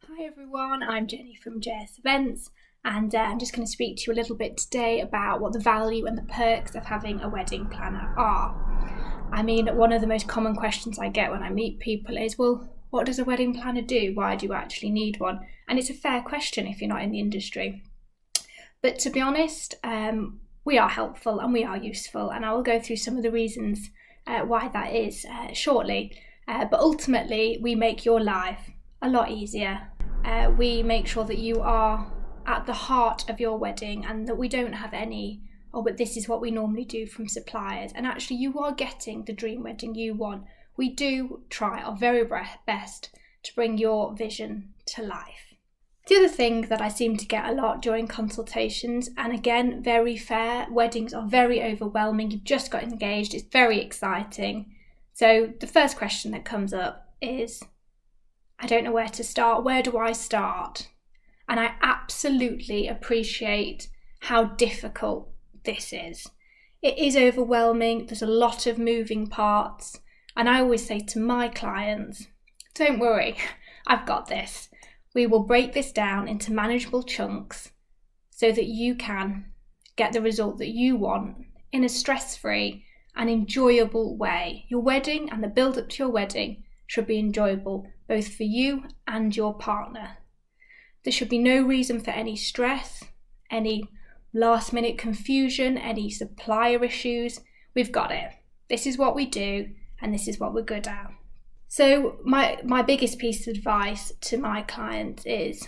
Hi everyone, I'm Jenny from JS Events, and I'm just going to speak to you a little bit today about what the value and the perks of having a wedding planner are. I mean, one of the most common questions I get when I meet people is, well, what does a wedding planner do? Why do you actually need one? And it's a fair question if you're not in the industry. But to be honest, we are helpful and we are useful, and I will go through some of the reasons why that is shortly. But ultimately, we make your life a lot easier. We make sure that you are at the heart of your wedding and that we don't have any, but this is what we normally do from suppliers. And actually you are getting the dream wedding you want. We do try our very best to bring your vision to life. The other thing that I seem to get a lot during consultations, and again, very fair, weddings are very overwhelming. You've just got engaged, it's very exciting. So the first question that comes up is, I don't know where to start. Where do I start? And I absolutely appreciate how difficult this is. It is overwhelming. There's a lot of moving parts. And I always say to my clients, don't worry, I've got this. We will break this down into manageable chunks so that you can get the result that you want in a stress-free and enjoyable way. Your wedding and the build-up to your wedding should be enjoyable, both for you and your partner. There should be no reason for any stress, any last minute confusion, any supplier issues. We've got it. This is what we do and this is what we're good at. So my biggest piece of advice to my clients is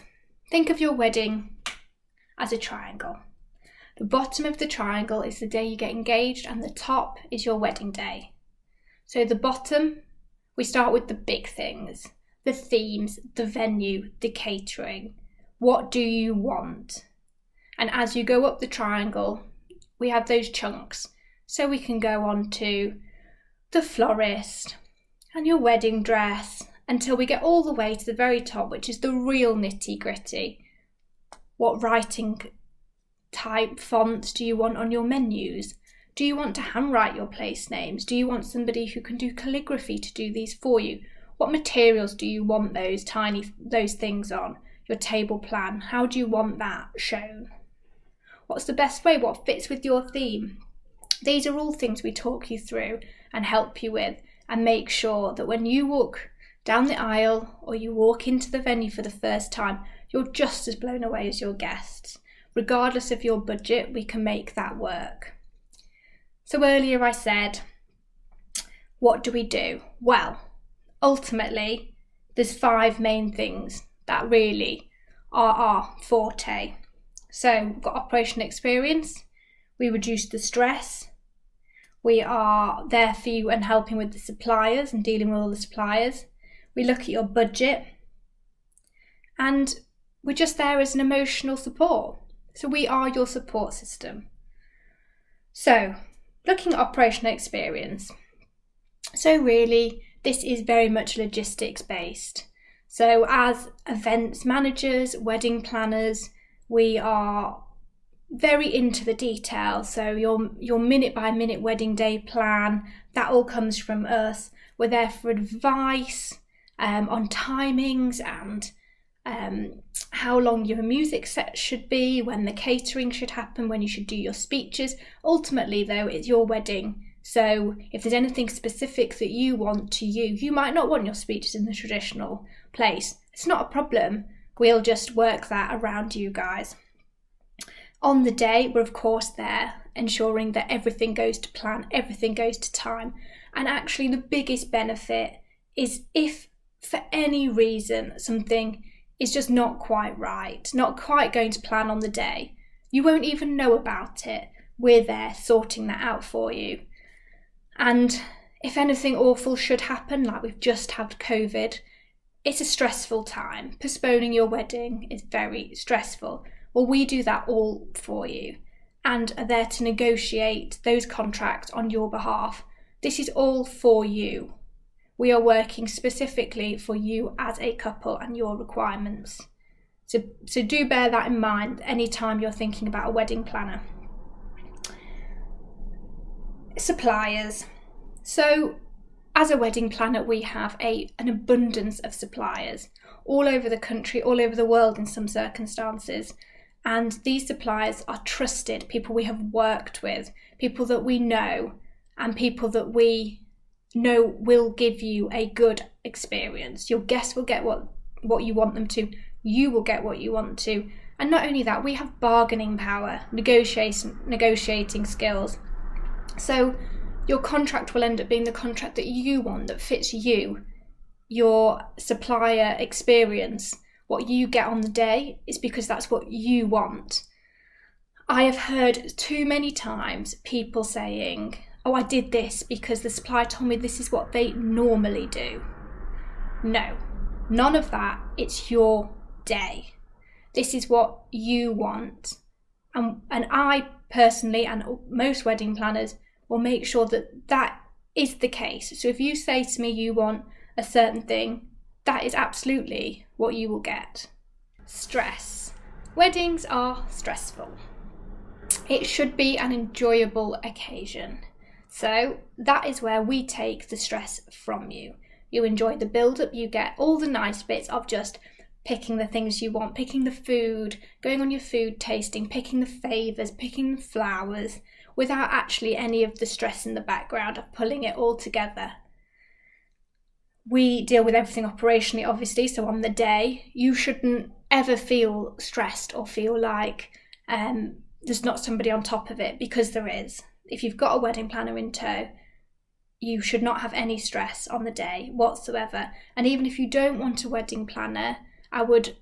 think of your wedding as a triangle. The bottom of the triangle is the day you get engaged and the top is your wedding day. So the bottom, we start with the big things, the themes, the venue, the catering. What do you want? And as you go up the triangle, we have those chunks. So we can go on to the florist and your wedding dress until we get all the way to the very top, which is the real nitty-gritty. What writing type fonts do you want on your menus? Do you want to handwrite your place names? Do you want somebody who can do calligraphy to do these for you? What materials do you want those things on? Your table plan, how do you want that shown? What's the best way? What fits with your theme? These are all things we talk you through and help you with, and make sure that when you walk down the aisle or you walk into the venue for the first time, you're just as blown away as your guests. Regardless of your budget, we can make that work. So earlier I said, what do we do? Well, ultimately, there's 5 main things that really are our forte. So we've got operational experience, we reduce the stress, we are there for you and helping with the suppliers and dealing with all the suppliers, we look at your budget, and we're just there as an emotional support. So we are your support system. So looking at operational experience. So really, this is very much logistics based. So as events managers, wedding planners, we are very into the detail. So your minute by minute wedding day plan, that all comes from us. We're there for advice on timings and how long your music set should be, when the catering should happen, when you should do your speeches. Ultimately though, it's your wedding. So if there's anything specific that you want to you might not want your speeches in the traditional place. It's not a problem. We'll just work that around you guys. On the day, we're of course there ensuring that everything goes to plan, everything goes to time. And actually the biggest benefit is if for any reason something is just not quite right, not quite going to plan on the day, you won't even know about it. We're there sorting that out for you. And if anything awful should happen, like we've just had COVID, it's a stressful time. Postponing your wedding is very stressful. Well, we do that all for you and are there to negotiate those contracts on your behalf. This is all for you. We are working specifically for you as a couple and your requirements. So do bear that in mind anytime you're thinking about a wedding planner. Suppliers. So as a wedding planner, we have an abundance of suppliers all over the country, all over the world in some circumstances. And these suppliers are trusted, people we have worked with, people that we know, and people that we know will give you a good experience. Your guests will get what you want them to. You will get what you want to. And not only that, we have bargaining power, negotiating skills. So your contract will end up being the contract that you want, that fits you, your supplier experience. What you get on the day is because that's what you want. I have heard too many times people saying, oh, I did this because the supplier told me this is what they normally do. No, none of that. It's your day. This is what you want. And I personally, and most wedding planners, will make sure that that is the case. So if you say to me you want a certain thing, that is absolutely what you will get. Stress. Weddings are stressful. It should be an enjoyable occasion. So that is where we take the stress from you. You enjoy the build-up, you get all the nice bits of just picking the things you want, picking the food, going on your food tasting, picking the favours, picking the flowers, without actually any of the stress in the background of pulling it all together. We deal with everything operationally, obviously, so on the day, you shouldn't ever feel stressed or feel like there's not somebody on top of it, because there is. If you've got a wedding planner in tow, you should not have any stress on the day whatsoever. And even if you don't want a wedding planner, I would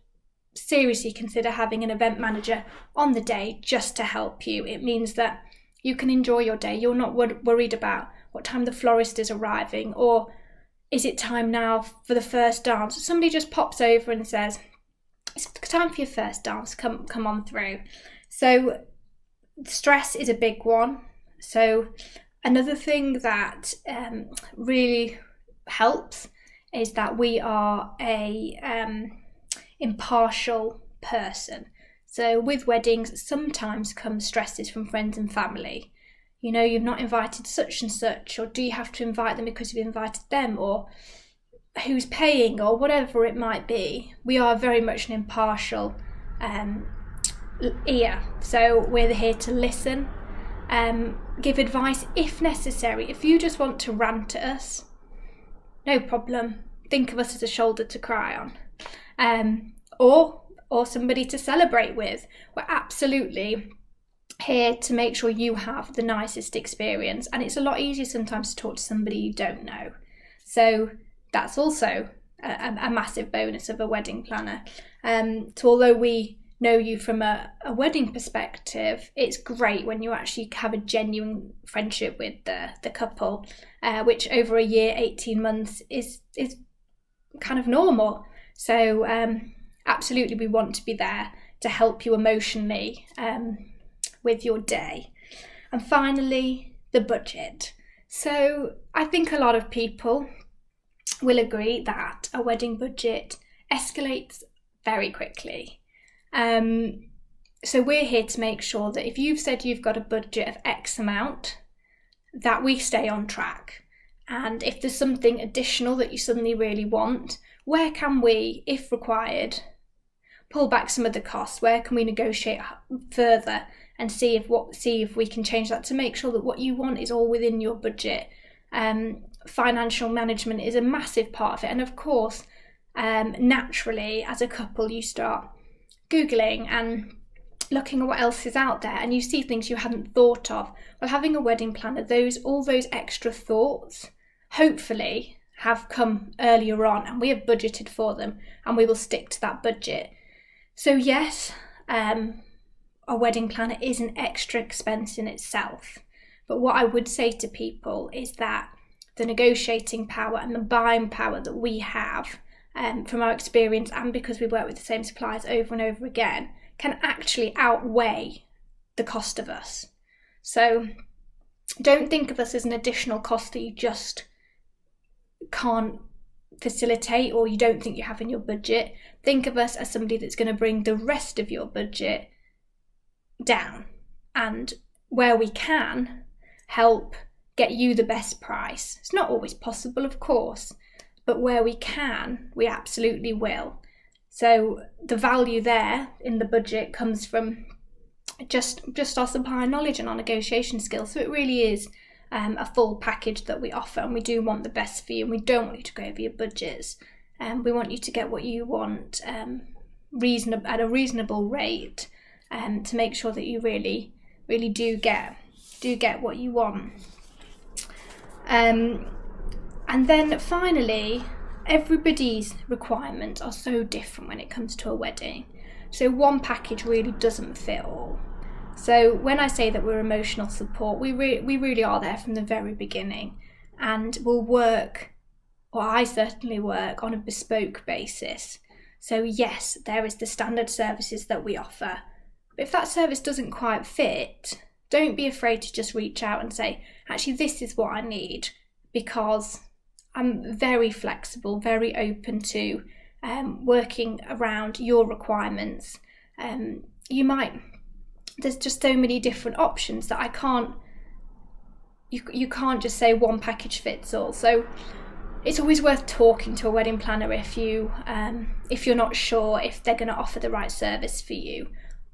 seriously consider having an event manager on the day just to help you. It means that you can enjoy your day. You're not worried about what time the florist is arriving, or is it time now for the first dance? Somebody just pops over and says, it's time for your first dance, come on through. So stress is a big one. So another thing that really helps is that we are a impartial person. So with weddings, sometimes come stresses from friends and family. You know, you've not invited such and such, or do you have to invite them because you've invited them, or who's paying, or whatever it might be. We are very much an impartial ear. So we're here to listen, give advice if necessary. If you just want to rant at us, no problem. Think of us as a shoulder to cry on. Or somebody to celebrate with. We're absolutely here to make sure you have the nicest experience, and it's a lot easier sometimes to talk to somebody you don't know. So that's also a massive bonus of a wedding planner. So although we know you from a wedding perspective, it's great when you actually have a genuine friendship with the couple, which over a year, 18 months is kind of normal. So absolutely, we want to be there to help you emotionally with your day. And finally, the budget. So I think a lot of people will agree that a wedding budget escalates very quickly. So we're here to make sure that if you've said you've got a budget of X amount, that we stay on track. And if there's something additional that you suddenly really want, where can we, if required, pull back some of the costs? Where can we negotiate further and see if we can change that to make sure that what you want is all within your budget? Financial management is a massive part of it, and of course, naturally, as a couple, you start Googling and looking at what else is out there, and you see things you hadn't thought of. Well, having a wedding planner, all those extra thoughts, hopefully, have come earlier on, and we have budgeted for them, and we will stick to that budget. So yes, a wedding planner is an extra expense in itself. But what I would say to people is that the negotiating power and the buying power that we have from our experience, and because we work with the same suppliers over and over again, can actually outweigh the cost of us. So don't think of us as an additional cost that you just can't facilitate or you don't think you have in your budget. Think of us as somebody that's going to bring the rest of your budget down, and where we can, help get you the best price. It's not always possible, of course, but where we can, we absolutely will. So the value there in the budget comes from just our supplier knowledge and our negotiation skills. So it really is a full package that we offer, and we do want the best for you, and we don't want you to go over your budgets. We want you to get what you want at a reasonable rate, to make sure that you really do get what you want. And then finally, everybody's requirements are so different when it comes to a wedding. So one package really doesn't fit all. So when I say that we're emotional support, we really are there from the very beginning, and we'll work, or I certainly work, on a bespoke basis. So yes, there is the standard services that we offer. But if that service doesn't quite fit, don't be afraid to just reach out and say, actually, this is what I need, because I'm very flexible, very open to working around your requirements. There's just so many different options that you can't just say one package fits all. So it's always worth talking to a wedding planner if you're not sure if they're going to offer the right service for you.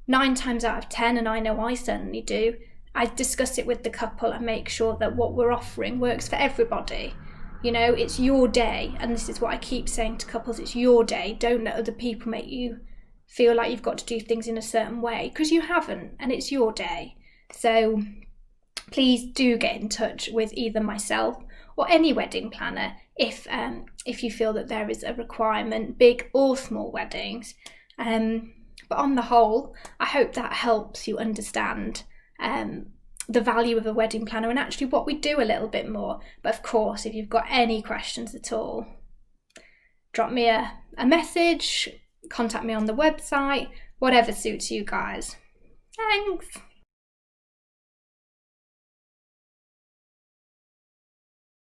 9 times out of 10, and I know I certainly do, I discuss it with the couple and make sure that what we're offering works for everybody. You know, it's your day, and this is what I keep saying to couples, it's your day. Don't let other people make you feel like you've got to do things in a certain way, because you haven't, and it's your day. So please do get in touch with either myself or any wedding planner if you feel that there is a requirement, big or small weddings. But on the whole, I hope that helps you understand the value of a wedding planner and actually what we do a little bit more. But of course, if you've got any questions at all, drop me a message, contact me on the website, whatever suits you guys. Thanks.